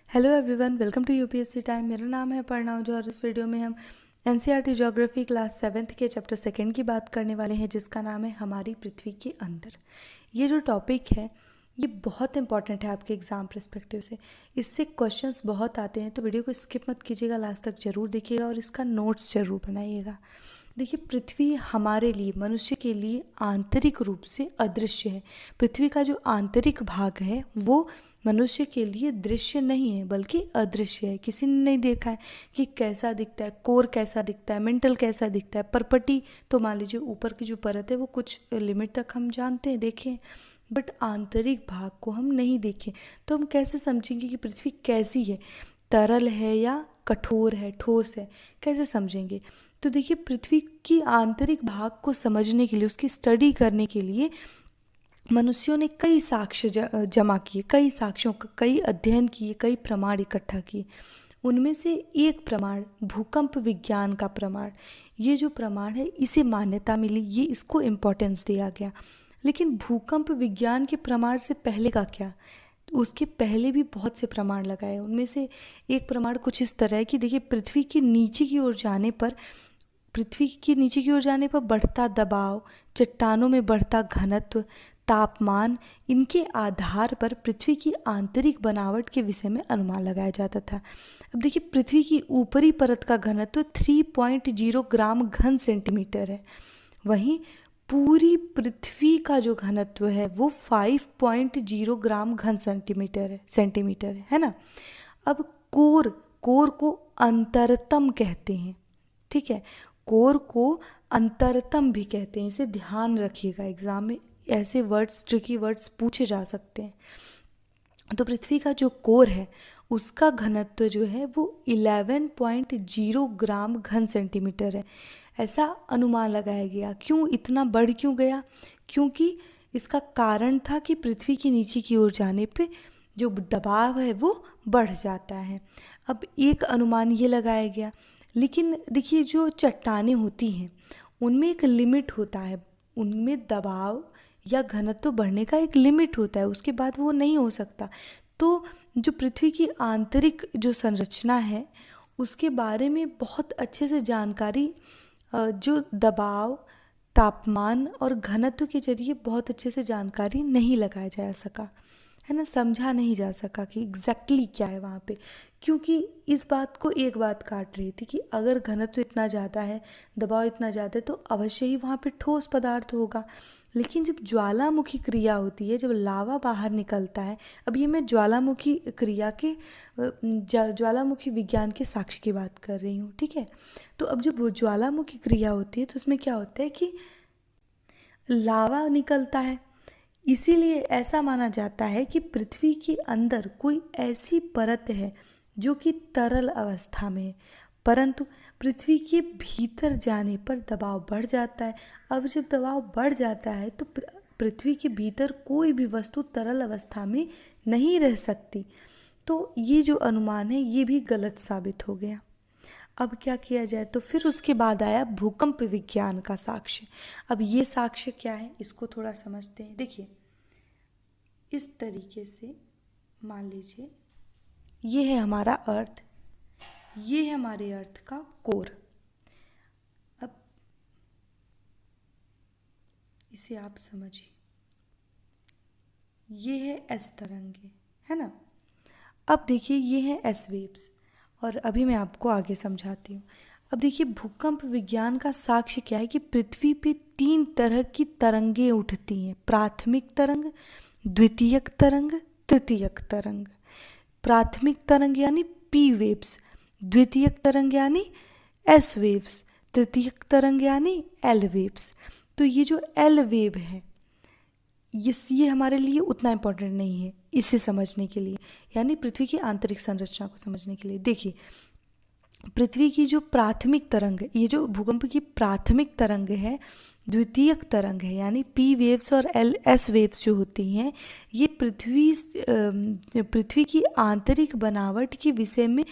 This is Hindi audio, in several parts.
Hello everyone, welcome to UPSC time. मेरा नाम है अपर्णा जो और इस वीडियो में हम एनसीईआरटी ज्योग्राफी क्लास 7th के चैप्टर 2 की बात करने वाले हैं, जिसका नाम है हमारी पृथ्वी के अंदर। ये जो टॉपिक है ये बहुत इंपॉर्टेंट है आपके एग्ज़ाम परस्पेक्टिव से। इससे क्वेश्चंस बहुत आते हैं, तो वीडियो को स्किप मत कीजिएगा, लास्ट तक ज़रूर देखिएगा और इसका नोट्स ज़रूर बनाइएगा। देखिए, पृथ्वी हमारे लिए, मनुष्य के लिए आंतरिक रूप से अदृश्य है। पृथ्वी का जो आंतरिक भाग है वो मनुष्य के लिए दृश्य नहीं है बल्कि अदृश्य है। किसी ने नहीं देखा है कि कैसा दिखता है, कोर कैसा दिखता है, मेंटल कैसा दिखता है। परपटी तो मान लीजिए ऊपर की जो परत है वो कुछ लिमिट तक हम जानते हैं, देखें, बट आंतरिक भाग को हम नहीं देखें। तो हम कैसे समझेंगे कि पृथ्वी कैसी है, तरल है या कठोर है, ठोस है, कैसे समझेंगे? तो देखिए, पृथ्वी की आंतरिक भाग को समझने के लिए, उसकी स्टडी करने के लिए मनुष्यों ने कई साक्ष्य जमा किए, कई साक्ष्यों का कई अध्ययन किए, कई प्रमाण इकट्ठा किए। उनमें से एक प्रमाण भूकंप विज्ञान का प्रमाण, ये जो प्रमाण है इसे मान्यता मिली, ये इसको इम्पोर्टेंस दिया गया। लेकिन भूकंप विज्ञान के प्रमाण से पहले का क्या? उसके पहले भी बहुत से प्रमाण लगाए। उनमें से एक प्रमाण कुछ इस तरह है कि देखिए, पृथ्वी के नीचे की ओर जाने पर बढ़ता दबाव, चट्टानों में बढ़ता घनत्व, तापमान, इनके आधार पर पृथ्वी की आंतरिक बनावट के विषय में अनुमान लगाया जाता था। अब देखिए, पृथ्वी की ऊपरी परत का घनत्व 3.0 ग्राम घन सेंटीमीटर है, वहीं पूरी पृथ्वी का जो घनत्व है वो 5.0 ग्राम घन सेंटीमीटर है ना। अब कोर को अंतरतम कहते हैं, ठीक है, कोर को अंतरतम भी कहते हैं, इसे ध्यान रखिएगा, एग्जाम में ऐसे वर्ड्स, ट्रिकी वर्ड्स पूछे जा सकते हैं। तो पृथ्वी का जो कोर है उसका घनत्व जो है वो 11.0 ग्राम घन सेंटीमीटर है, ऐसा अनुमान लगाया गया। क्यों इतना बढ़ क्यों गया? क्योंकि इसका कारण था कि पृथ्वी के नीचे की ओर जाने पे जो दबाव है वो बढ़ जाता है। अब एक अनुमान ये लगाया गया। लेकिन देखिए, जो चट्टानें होती हैं उनमें एक लिमिट होता है, उनमें दबाव या घनत्व बढ़ने का एक लिमिट होता है, उसके बाद वो नहीं हो सकता। तो जो पृथ्वी की आंतरिक जो संरचना है उसके बारे में बहुत अच्छे से जानकारी, जो दबाव, तापमान और घनत्व के जरिए बहुत अच्छे से जानकारी नहीं लगाया जा सका, है ना, समझा नहीं जा सका कि एग्जैक्टली क्या है वहाँ पे। क्योंकि इस बात को एक बात काट रही थी कि अगर घनत्व इतना ज़्यादा है, दबाव इतना ज़्यादा है, तो अवश्य ही वहाँ पे ठोस पदार्थ होगा। लेकिन जब ज्वालामुखी क्रिया होती है, जब लावा बाहर निकलता है, अब ये मैं ज्वालामुखी क्रिया के ज्वालामुखी विज्ञान के साक्ष्य की बात कर रही हूँ, ठीक है। तो अब जब वो ज्वालामुखी क्रिया होती है तो उसमें क्या होता है कि लावा निकलता है। इसीलिए ऐसा माना जाता है कि पृथ्वी के अंदर कोई ऐसी परत है जो कि तरल अवस्था में है, परंतु पृथ्वी के भीतर जाने पर दबाव बढ़ जाता है। अब जब दबाव बढ़ जाता है तो पृथ्वी के भीतर कोई भी वस्तु तरल अवस्था में नहीं रह सकती। तो ये जो अनुमान है ये भी गलत साबित हो गया। अब क्या किया जाए? तो फिर उसके बाद आया भूकंप विज्ञान का साक्ष्य। अब ये साक्ष्य क्या है इसको थोड़ा समझते हैं। देखिए, इस तरीके से मान लीजिए ये है हमारा अर्थ, ये है हमारे अर्थ का कोर। अब इसे आप समझिए, ये है एस तरंगे, है ना। अब देखिए, ये है एस वेव्स, और अभी मैं आपको आगे समझाती हूँ। अब देखिए, भूकंप विज्ञान का साक्ष्य क्या है कि पृथ्वी पे 3 तरह की तरंगें उठती हैं: प्राथमिक तरंग, द्वितीयक तरंग, तृतीयक तरंग। प्राथमिक तरंग यानी पी वेव्स, द्वितीयक तरंग यानी एस वेव्स, तृतीयक तरंग यानी एल वेव्स। तो ये जो एल वेव है ये हमारे लिए उतना इम्पोर्टेंट नहीं है इसे समझने के लिए, यानी पृथ्वी की आंतरिक संरचना को समझने के लिए। देखिए, पृथ्वी की जो प्राथमिक तरंग, ये जो भूकंप की प्राथमिक तरंग है, द्वितीयक तरंग है, यानी पी वेव्स और एल एस वेव्स जो होती हैं, ये पृथ्वी की आंतरिक बनावट के विषय में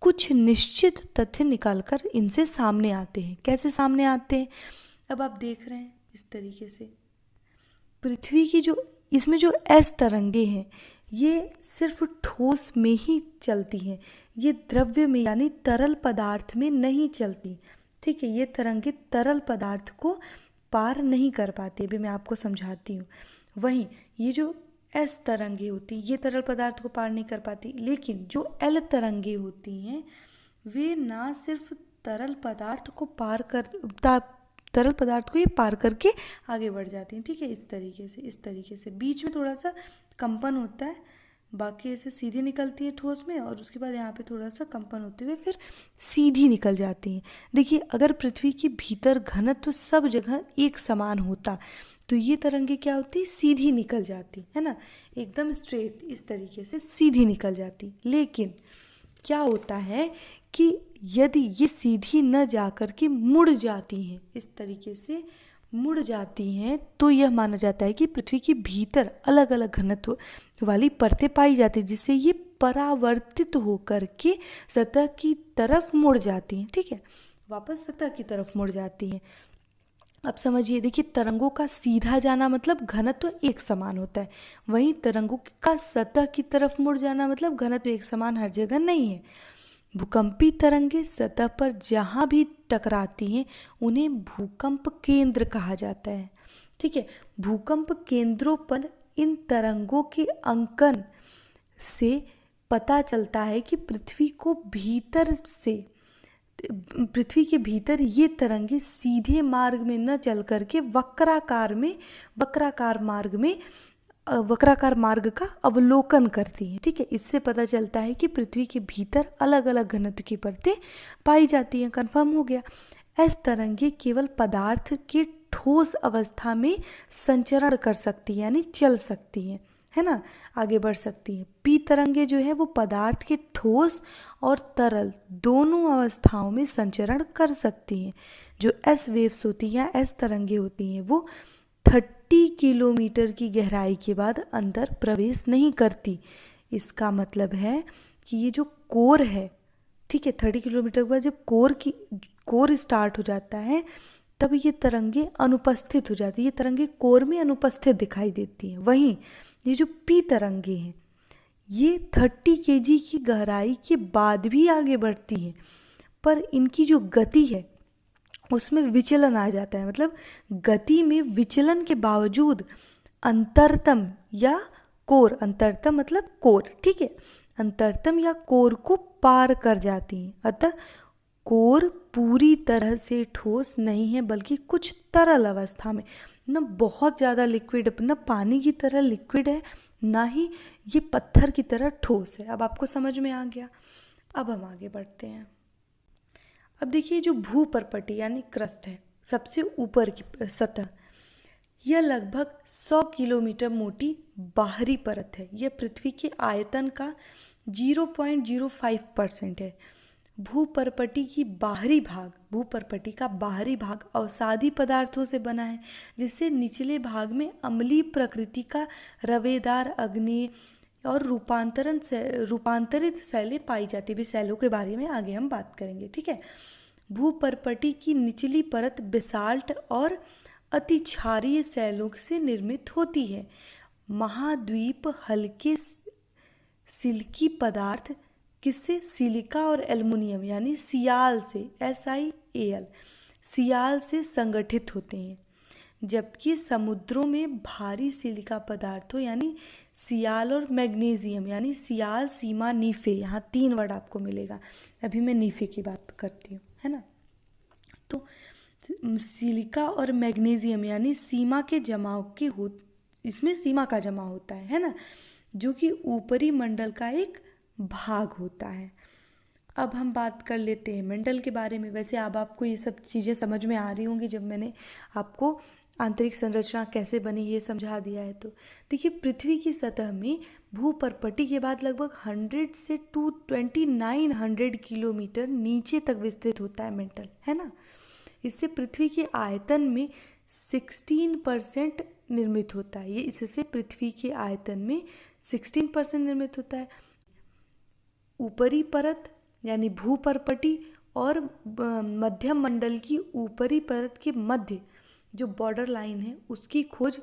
कुछ निश्चित तथ्य निकालकर इनसे सामने आते हैं। कैसे सामने आते हैं? अब आप देख रहे हैं इस तरीके से, पृथ्वी की जो इसमें जो एस तरंगे हैं, ये सिर्फ ठोस में ही चलती हैं, ये द्रव्य में यानी तरल पदार्थ में नहीं चलती। ठीक है, ये तरंगे तरल पदार्थ को पार नहीं कर पाती। अभी मैं आपको समझाती हूँ। वहीं ये जो एस तरंगे होती हैं ये तरल पदार्थ को पार नहीं कर पाती, लेकिन जो एल तरंगे होती हैं वे ना सिर्फ तरल पदार्थ को तरल पदार्थ को ये पार करके आगे बढ़ जाती हैं। ठीक है, इस तरीके से बीच में थोड़ा सा कंपन होता है, बाकी ऐसे सीधी निकलती है ठोस में, और उसके बाद यहाँ पे थोड़ा सा कंपन होते हुए फिर सीधी निकल जाती हैं। देखिए, अगर पृथ्वी के भीतर घनत्व सब जगह एक समान होता तो ये तरंगे क्या होती, सीधी निकल जाती, है ना, एकदम स्ट्रेट इस तरीके से सीधी निकल जाती। लेकिन क्या होता है कि यदि ये सीधी न जाकर के मुड़ जाती हैं, इस तरीके से मुड़ जाती हैं, तो यह माना जाता है कि पृथ्वी के भीतर अलग अलग घनत्व वाली परतें पाई जाती हैं, जिससे ये परावर्तित होकर के सतह की तरफ मुड़ जाती हैं। ठीक है, वापस सतह की तरफ मुड़ जाती हैं। अब समझिए, देखिए, तरंगों का सीधा जाना मतलब घनत्व एक समान होता है, वहीं तरंगों का सतह की तरफ मुड़ जाना मतलब घनत्व एक समान हर जगह नहीं है। भूकंपी तरंगे सतह पर जहाँ भी टकराती हैं उन्हें भूकंप केंद्र कहा जाता है। ठीक है, भूकंप केंद्रों पर इन तरंगों के अंकन से पता चलता है कि पृथ्वी के भीतर ये तरंगे सीधे मार्ग में न चल करके वक्राकार मार्ग का अवलोकन करती हैं। ठीक है, इससे पता चलता है कि पृथ्वी के भीतर अलग अलग घनत्व की परतें पाई जाती हैं। कंफर्म हो गया। एस तरंगे केवल पदार्थ के ठोस अवस्था में संचरण कर सकती हैं, यानी चल सकती हैं, है ना, आगे बढ़ सकती हैं। पी तरंगे जो है वो पदार्थ के ठोस और तरल दोनों अवस्थाओं में संचरण कर सकती हैं। जो एस वेव्स होती हैं या एस तरंगे होती हैं वो 30 किलोमीटर की गहराई के बाद अंदर प्रवेश नहीं करती। इसका मतलब है कि ये जो कोर है, ठीक है, 30 किलोमीटर के बाद जब कोर स्टार्ट हो जाता है तब ये तरंगे अनुपस्थित हो जाती है, ये तरंगे कोर में अनुपस्थित दिखाई देती हैं। वहीं ये जो पी तरंगे हैं ये 30 केजी की गहराई के बाद भी आगे बढ़ती हैं, पर इनकी जो गति है उसमें विचलन आ जाता है। मतलब गति में विचलन के बावजूद अंतरतम या कोर, अंतरतम मतलब कोर, ठीक है, अंतरतम या कोर को पार कर जाती हैं। अतः कोर पूरी तरह से ठोस नहीं है बल्कि कुछ तरल अवस्था में, न बहुत ज़्यादा लिक्विड, न पानी की तरह लिक्विड है, ना ही ये पत्थर की तरह ठोस है। अब आपको समझ में आ गया। अब हम आगे बढ़ते हैं। अब देखिए, जो भूपर्पटी यानी क्रस्ट है, सबसे ऊपर की सतह, यह लगभग 100 किलोमीटर मोटी बाहरी परत है। यह पृथ्वी के आयतन का 0.05% है। भूपर्पटी का बाहरी भाग अवसादी पदार्थों से बना है, जिससे निचले भाग में अम्लीय प्रकृति का रवेदार अग्नेय और रूपांतरित सैलें पाई जाती है। सैलों के बारे में आगे हम बात करेंगे। ठीक है, भूपर्पटी की निचली परत बेसाल्ट और अति क्षारीय सैलों से निर्मित होती है। महाद्वीप हल्के सिल्की पदार्थ किससे, सिलिका और एल्युमिनियम यानी सियाल से, SiAl, सियाल से संगठित होते हैं, जबकि समुद्रों में भारी सिलिका पदार्थों यानी सियाल और मैग्नीशियम यानी सियाल, सीमा, नीफे, यहाँ 3 वर्ड आपको मिलेगा। अभी मैं नीफे की बात करती हूँ, है ना। तो सिलिका और मैग्नीशियम यानी सीमा के जमाव इसमें सीमा का जमाव होता है ना, जो कि ऊपरी मंडल का एक भाग होता है। अब हम बात कर लेते हैं मंडल के बारे में। वैसे अब आपको ये सब चीज़ें समझ में आ रही होंगी जब मैंने आपको आंतरिक संरचना कैसे बनी ये समझा दिया है। तो देखिए, पृथ्वी की सतह में भूपर्पटी के बाद लगभग 100 से 2900 किलोमीटर नीचे तक विस्तृत होता है मंडल, है ना। इससे पृथ्वी के आयतन में 16% निर्मित होता है। ये इससे पृथ्वी के आयतन में 16% निर्मित होता है। ऊपरी परत यानी भूपर्पटी और मध्यम मंडल की ऊपरी परत के मध्य जो बॉर्डर लाइन है उसकी खोज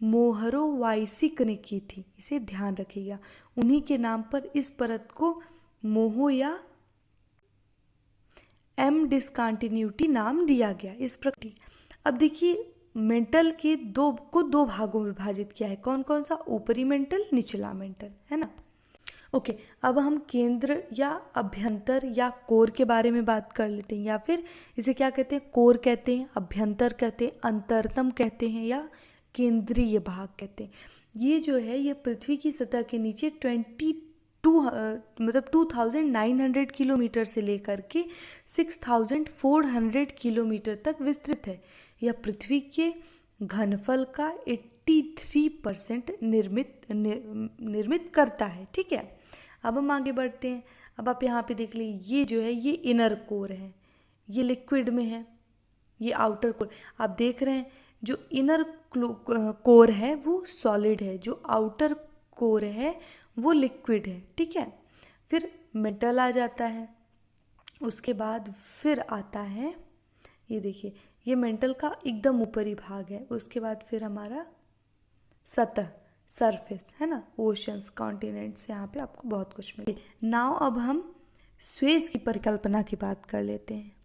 मोहरोवाइसिक ने की थी, इसे ध्यान रखिएगा। उन्हीं के नाम पर इस परत को मोहो या एम डिसकंटिन्यूटी नाम दिया गया। इस प्रकार अब देखिए मेंटल के दो भागों में विभाजित किया है। कौन कौन सा? ऊपरी मेंटल, निचला मेंटल, है ना। ओके, अब हम केंद्र या अभ्यंतर या कोर के बारे में बात कर लेते हैं, या फिर इसे क्या कहते हैं? कोर कहते हैं, अभ्यंतर कहते हैं, अंतरतम कहते हैं, या केंद्रीय भाग कहते हैं। ये जो है ये पृथ्वी की सतह के नीचे 2900 किलोमीटर से लेकर के 6400 किलोमीटर तक विस्तृत है। यह पृथ्वी के घनफल का 83% निर्मित करता है। ठीक है, अब हम आगे बढ़ते हैं। अब आप यहाँ पे देख लीजिए, ये जो है ये इनर कोर है, ये लिक्विड में है, ये आउटर कोर। आप देख रहे हैं जो इनर कोर है वो सॉलिड है, जो आउटर कोर है वो लिक्विड है। ठीक है, फिर मेटल आ जाता है, उसके बाद फिर आता है, ये देखिए ये मेंटल का एकदम ऊपरी भाग है, उसके बाद फिर हमारा सतह, सरफेस, है ना, ओशंस, कॉन्टिनेंट्स, यहाँ पे आपको बहुत कुछ मिले। नाउ अब हम स्वेज की परिकल्पना की बात कर लेते हैं।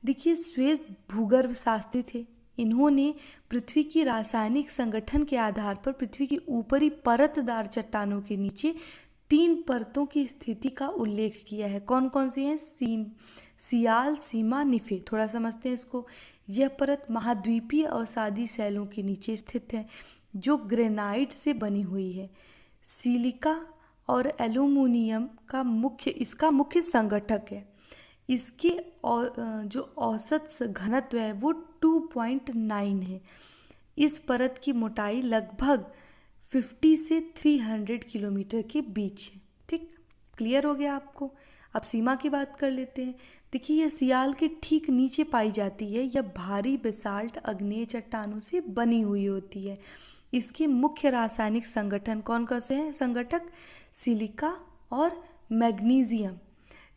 देखिए स्वेज भूगर्भ शास्त्री थे। इन्होंने पृथ्वी की रासायनिक संगठन के आधार पर पृथ्वी की ऊपरी परतदार चट्टानों के नीचे 3 परतों की स्थिति का उल्लेख किया है। कौन कौन सी हैं? सियाल, सीमा, निफे। थोड़ा समझते हैं इसको। यह परत महाद्वीपीय अवसादी शैलों के नीचे स्थित है जो ग्रेनाइट से बनी हुई है। सिलिका और एल्यूमिनियम इसका मुख्य संगठक है। इसके जो औसत घनत्व है वो 2.9 है। इस परत की मोटाई लगभग 50 से 300 किलोमीटर के बीच है। ठीक, क्लियर हो गया आपको। अब सीमा की बात कर लेते हैं। देखिए यह सियाल के ठीक नीचे पाई जाती है। यह भारी बेसाल्ट आग्नेय चट्टानों से बनी हुई होती है। इसके मुख्य रासायनिक संगठन कौन कौन से हैं? संगठक सिलिका और मैग्नीशियम।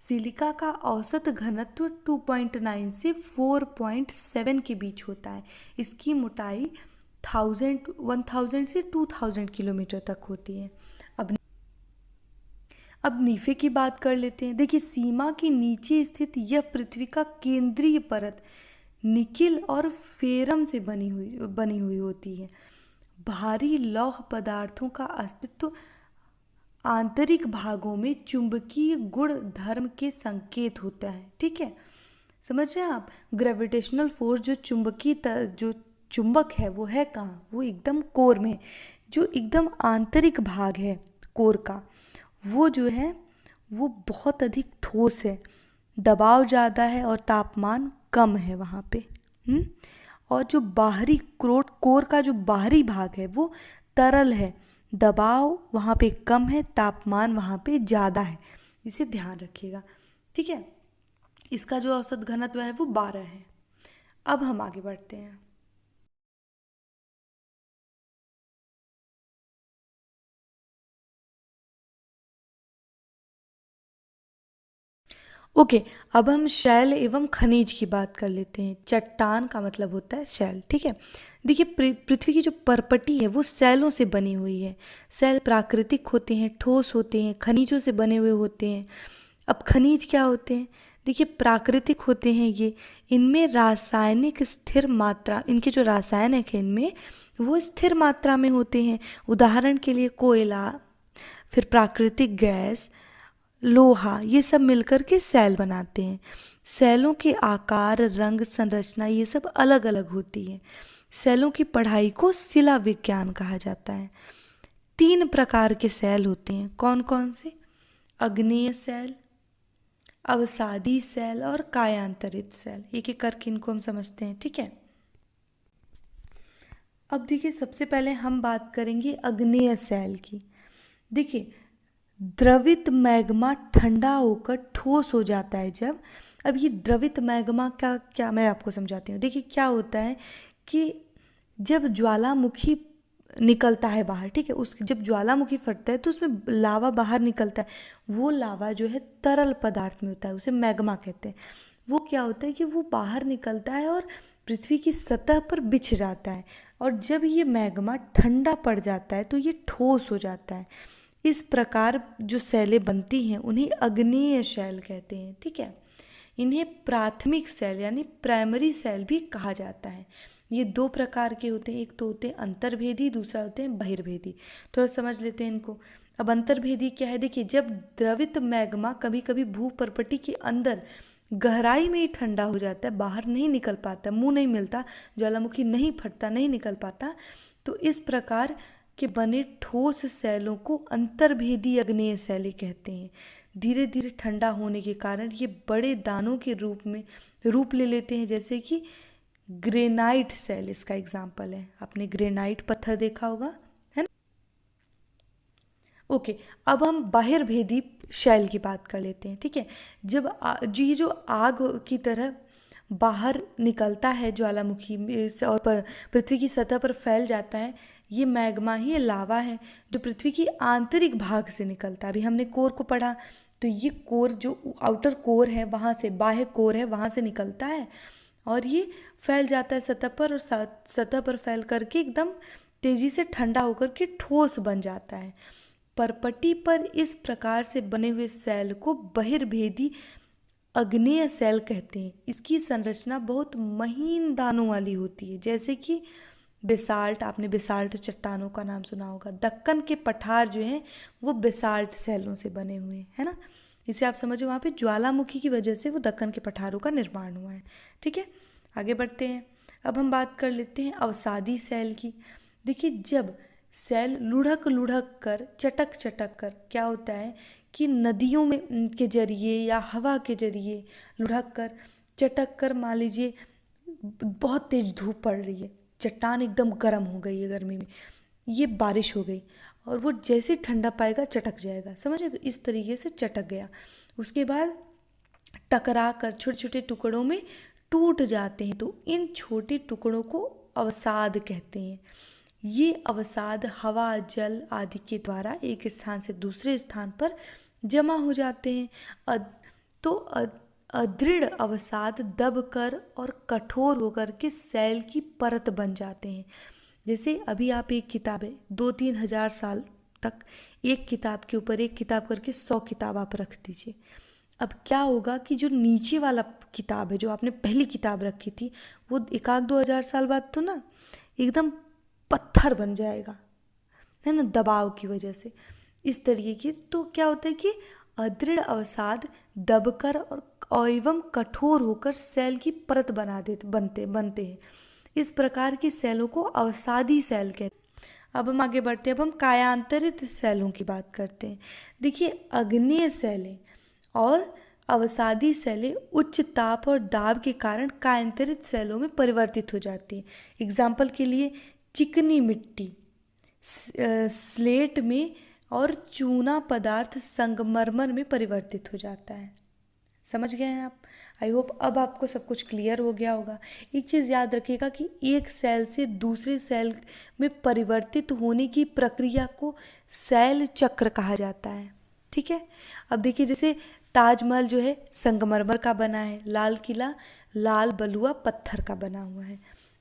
सिलिका का औसत घनत्व 2.9 से 4.7 के बीच होता है। इसकी मोटाई 1000 से 2000 किलोमीटर तक होती है। अब नीफे की बात कर लेते हैं। देखिए सीमा के नीचे स्थित यह पृथ्वी का केंद्रीय परत निकिल और फेरम से बनी हुई होती है। भारी लौह पदार्थों का अस्तित्व आंतरिक भागों में चुंबकीय गुण धर्म के संकेत होता है। ठीक है, समझ रहे हैं आप? ग्रेविटेशनल फोर्स जो चुंबक है वो है कहाँ? वो एकदम कोर में। जो एकदम आंतरिक भाग है कोर का, वो जो है वो बहुत अधिक ठोस है, दबाव ज़्यादा है और तापमान कम है वहाँ पे। और जो बाहरी कोर का जो बाहरी भाग है वो तरल है, दबाव वहाँ पे कम है, तापमान वहाँ पे ज़्यादा है। इसे ध्यान रखिएगा। ठीक है, इसका जो औसत घनत्व है वो 12 है। अब हम आगे बढ़ते हैं। ओके, अब हम शैल एवं खनिज की बात कर लेते हैं। चट्टान का मतलब होता है शैल। ठीक है, देखिए पृथ्वी की जो परपटी है वो शैलों से बनी हुई है। शैल प्राकृतिक होते हैं, ठोस होते हैं, खनिजों से बने हुए होते हैं। अब खनिज क्या होते हैं? देखिए प्राकृतिक होते हैं ये। इनमें रासायनिक स्थिर मात्रा, इनके जो रासायनिक है इनमें वो स्थिर मात्रा में होते हैं। उदाहरण के लिए कोयला, फिर प्राकृतिक गैस, लोहा, ये सब मिलकर के सेल बनाते हैं। सेलों के आकार, रंग, संरचना ये सब अलग अलग होती है। सेलों की पढ़ाई को शिला विज्ञान कहा जाता है। 3 प्रकार के सेल होते हैं। कौन कौन से? अग्नेय सेल, अवसादी सेल और कायांतरित सेल। एक एक करके इनको हम समझते हैं। ठीक है, अब देखिए सबसे पहले हम बात करेंगे अग्नेय सेल की। देखिए द्रवित मैग्मा ठंडा होकर ठोस हो जाता है जब। अब ये द्रवित मैग्मा का क्या मैं आपको समझाती हूँ। देखिए क्या होता है कि जब ज्वालामुखी निकलता है बाहर, ठीक है, उस जब ज्वालामुखी फटता है तो उसमें लावा बाहर निकलता है। वो लावा जो है तरल पदार्थ में होता है, उसे मैग्मा कहते हैं। वो क्या होता है कि वो बाहर निकलता है और पृथ्वी की सतह पर बिछ जाता है, और जब ये मैग्मा ठंडा पड़ जाता है तो ये ठोस हो जाता है। इस प्रकार जो शैलें बनती हैं उन्हें आग्नेय शैल कहते हैं। ठीक है, इन्हें प्राथमिक शैल यानी प्राइमरी शैल भी कहा जाता है। ये दो प्रकार के होते हैं, एक तो होते हैं अंतर्भेदी, दूसरा होते हैं बहिर्भेदी। थोड़ा समझ लेते हैं इनको। अब अंतर्भेदी क्या है, देखिए जब द्रवित मैग्मा कभी कभी भूपर्पटी के अंदर गहराई में ही ठंडा हो जाता है, बाहर नहीं निकल पाता, मुंह नहीं मिलता, ज्वालामुखी नहीं फटता, नहीं निकल पाता, तो इस प्रकार के बने ठोस शैलों को अंतर्भेदी आग्नेय शैलें कहते हैं। धीरे धीरे ठंडा होने के कारण ये बड़े दानों के रूप ले लेते हैं, जैसे कि ग्रेनाइट शैल इसका एग्जाम्पल है। आपने ग्रेनाइट पत्थर देखा होगा, है ना। ओके, अब हम बहिर्भेदी शैल की बात कर लेते हैं। ठीक है, जब ये जो आग की तरह बाहर निकलता है ज्वालामुखी में और पृथ्वी की सतह पर फैल जाता है, ये मैग्मा ही लावा है जो पृथ्वी की आंतरिक भाग से निकलता है। अभी हमने कोर को पढ़ा, तो ये कोर जो आउटर कोर है वहाँ से, बाह्य कोर है वहाँ से निकलता है और ये फैल जाता है सतह पर, और सतह पर फैल करके एकदम तेजी से ठंडा होकर के ठोस बन जाता है। परपटी पर इस प्रकार से बने हुए सेल को बहिर्भेदी आग्नेय सेल कहते हैं। इसकी संरचना बहुत महीन दानों वाली होती है, जैसे कि बेसाल्ट। आपने बेसाल्ट चट्टानों का नाम सुना होगा। दक्कन के पठार जो हैं वो बेसाल्ट सेलों से बने हुए हैं, है ना। इसे आप समझो, वहाँ पे ज्वालामुखी की वजह से वो दक्कन के पठारों का निर्माण हुआ है। ठीक है, आगे बढ़ते हैं। अब हम बात कर लेते हैं अवसादी सेल की। देखिए, जब सेल लुढ़क लुढ़क कर, चटक चटक कर, क्या होता है कि नदियों में के जरिए या हवा के जरिए लुढ़क कर, चटक कर, मान लीजिए बहुत तेज धूप पड़ रही है, चट्टान एकदम गर्म हो गई है, गर्मी में ये बारिश हो गई और वो जैसे ठंडा पाएगा चटक जाएगा, समझे। तो इस तरीके से चटक गया, उसके बाद टकरा कर छोटे छोटे टुकड़ों में टूट जाते हैं। तो इन छोटे टुकड़ों को अवसाद कहते हैं। ये अवसाद हवा, जल आदि के द्वारा एक स्थान से दूसरे स्थान पर जमा हो जाते हैं। तो अदृढ़ अवसाद दबकर और कठोर होकर के सेल की परत बन जाते हैं। जैसे अभी आप एक किताब है, 2-3 हज़ार साल तक एक किताब के ऊपर एक किताब करके 100 किताब आप रख दीजिए। अब क्या होगा कि जो नीचे वाला किताब है, जो आपने पहली किताब रखी थी, वो 1-2 हज़ार साल बाद तो ना एकदम पत्थर बन जाएगा, है ना, दबाव की वजह से। इस तरीके की तो क्या होता है कि अदृढ़ अवसाद दबकर और एवं कठोर होकर सेल की परत बनते हैं। इस प्रकार की सेलों को अवसादी सेल कहते हैं। अब हम आगे बढ़ते हैं। अब हम कायांतरित सेलों की बात करते हैं। देखिए, आग्नेय सेलें और अवसादी सेलें उच्च ताप और दाब के कारण कायांतरित सेलों में परिवर्तित हो जाती हैं। एग्जाम्पल के लिए चिकनी मिट्टी स्लेट में और चूना पदार्थ संगमरमर में परिवर्तित हो जाता है। समझ गए हैं आप? आई होप अब आपको सब कुछ क्लियर हो गया होगा। एक चीज़ याद रखिएगा कि एक सेल से दूसरे सेल में परिवर्तित होने की प्रक्रिया को सेल चक्र कहा जाता है। ठीक है, अब देखिए, जैसे ताजमहल जो है संगमरमर का बना है, लाल किला लाल बलुआ पत्थर का बना हुआ है।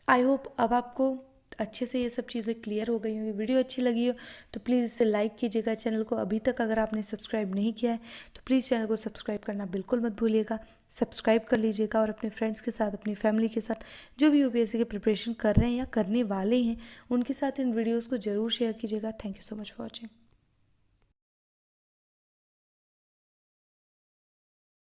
आई होप अब आपको अच्छे से ये सब चीज़ें क्लियर हो गई होंगी। वीडियो अच्छी लगी हो तो प्लीज़ इसे लाइक कीजिएगा। चैनल को अभी तक अगर आपने सब्सक्राइब नहीं किया है तो प्लीज़ चैनल को सब्सक्राइब करना बिल्कुल मत भूलिएगा। सब्सक्राइब कर लीजिएगा और अपने फ्रेंड्स के साथ, अपनी फैमिली के साथ, जो भी यूपीएससी की प्रिपरेशन कर रहे हैं या करने वाले हैं, उनके साथ इन वीडियोज़ को ज़रूर शेयर कीजिएगा। Thank you so much for watching.